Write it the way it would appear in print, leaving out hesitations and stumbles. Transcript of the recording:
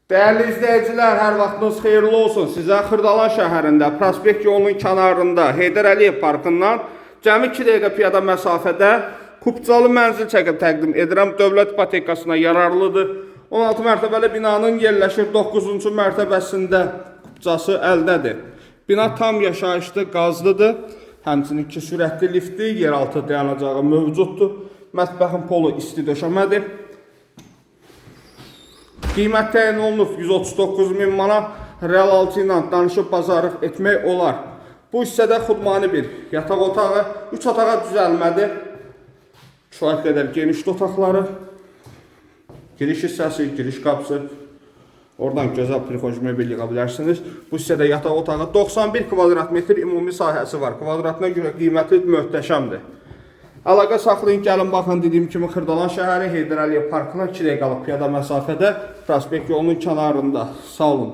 Değerli izləyicilər, hər vaxtınız xeyirli olsun. Sizə Xırdalan şəhərində, Prospekt yolunun kənarında, Heydər Əliyev parkından cəmi 2 dəqiqə piyada məsafədə kubcalı mənzil çəkib təqdim edirəm. Dövlət ipotekasına yararlıdır. 16 mərtəbəli binanın yerləşir 9-cu mərtəbəsində kubcası əldədir. Bina tam yaşayışlı, qazlıdır. Həmçinin 2 sürətli lifti, yeraltı dayanacağı mövcuddur. Mətbəxin polu isti döşəmədir. Qiymət təyin olunub 139.000 manat, real altı ilə danışıb bazarlıq etmək olar. Bu hissədə xudmani bir yataq otağı, 3 otağa düzəlmədir. Kifayət qədər genişli otaqları, giriş hissəsi, giriş qapısı. Oradan gözəl prixoj mebel yığa bilərsiniz. Bu hissədə yataq otağı 91 kvadrat metr ümumi sahəsi var. Kvadratına görə qiyməti möhtəşəmdir. Əlaqə saxlayın, gəlin baxın, dediyim kimi Xırdalan şəhəri Heydər Əliyev parkına 2 dəqiqəlik piyada məsafədə Prospekt yolunun kənarında. Sağ olun.